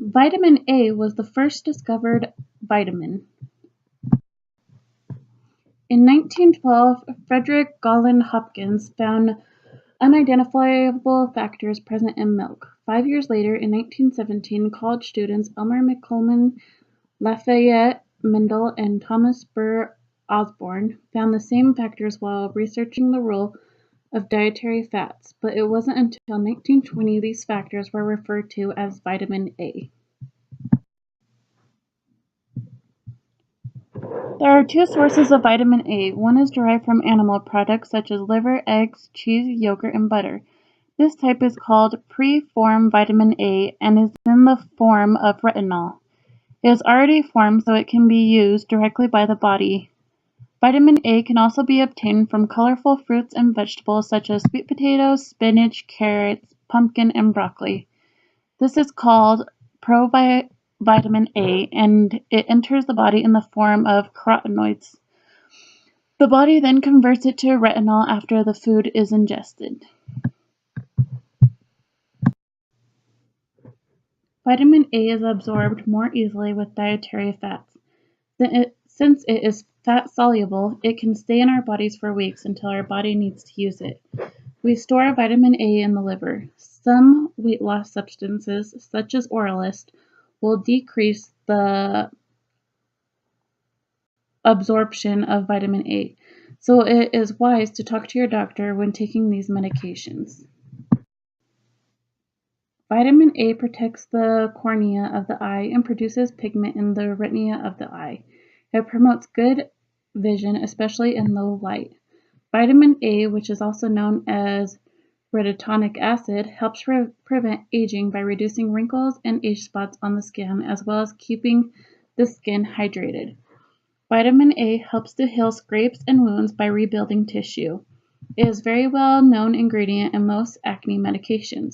Vitamin A was the first discovered vitamin. In 1912, Frederick Garland Hopkins found unidentifiable factors present in milk. 5 years later, in 1917, college students Elmer McCollum, Lafayette Mendel, and Thomas Burr Osborne found the same factors while researching the role of dietary fats, but it wasn't until 1920 these factors were referred to as vitamin A. There are two sources of vitamin A. One is derived from animal products such as liver, eggs, cheese, yogurt, and butter. This type is called preformed vitamin A and is in the form of retinol. It is already formed so it can be used directly by the body. Vitamin A can also be obtained from colorful fruits and vegetables such as sweet potatoes, spinach, carrots, pumpkin, and broccoli. This is called provitamin A, and it enters the body in the form of carotenoids. The body then converts it to retinol after the food is ingested. Vitamin A is absorbed more easily with dietary fats. Since it is fat-soluble, it can stay in our bodies for weeks until our body needs to use it. We store vitamin A in the liver. Some weight loss substances, such as Oralist, will decrease the absorption of vitamin A, so it is wise to talk to your doctor when taking these medications. Vitamin A protects the cornea of the eye and produces pigment in the retina of the eye. It promotes good vision, especially in low light. Vitamin A, which is also known as retinoic acid, helps prevent aging by reducing wrinkles and age spots on the skin, as well as keeping the skin hydrated. Vitamin A helps to heal scrapes and wounds by rebuilding tissue. It is a very well-known ingredient in most acne medications.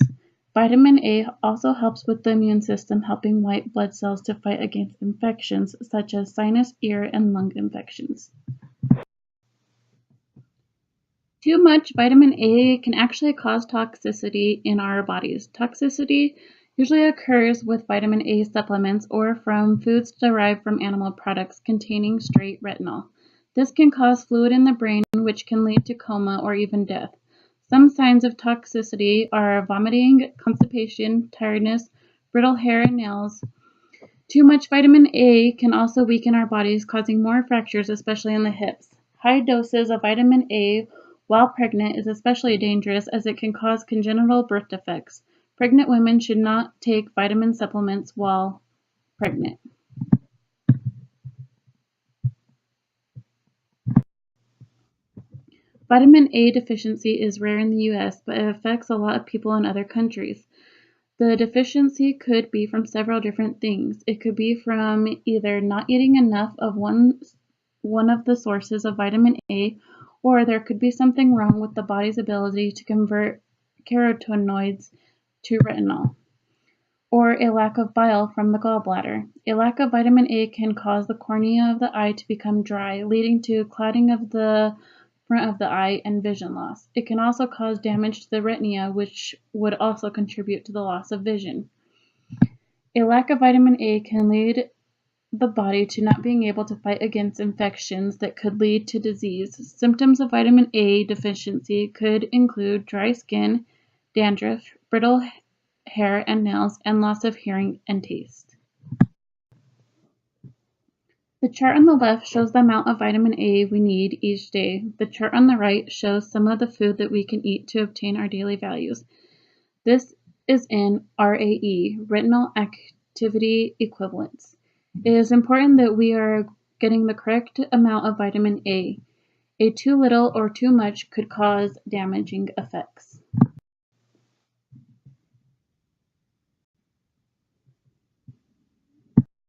Vitamin A also helps with the immune system, helping white blood cells to fight against infections such as sinus, ear, and lung infections. Too much vitamin A can actually cause toxicity in our bodies. Toxicity usually occurs with vitamin A supplements or from foods derived from animal products containing straight retinol. This can cause fluid in the brain, which can lead to coma or even death. Some signs of toxicity are vomiting, constipation, tiredness, brittle hair and nails. Too much vitamin A can also weaken our bodies, causing more fractures, especially in the hips. High doses of vitamin A while pregnant is especially dangerous as it can cause congenital birth defects. Pregnant women should not take vitamin supplements while pregnant. Vitamin A deficiency is rare in the US, but it affects a lot of people in other countries. The deficiency could be from several different things. It could be from either not eating enough of one of the sources of vitamin A, or there could be something wrong with the body's ability to convert carotenoids to retinol, or a lack of bile from the gallbladder. A lack of vitamin A can cause the cornea of the eye to become dry, leading to clouding of the front of the eye and vision loss. It can also cause damage to the retina, which would also contribute to the loss of vision. A lack of vitamin A can lead the body to not being able to fight against infections that could lead to disease. Symptoms of vitamin A deficiency could include dry skin, dandruff, brittle hair and nails, and loss of hearing and taste. The chart on the left shows the amount of vitamin A we need each day. The chart on the right shows some of the food that we can eat to obtain our daily values. This is in RAE, retinal activity equivalents. It is important that we are getting the correct amount of vitamin A. A too little or too much could cause damaging effects.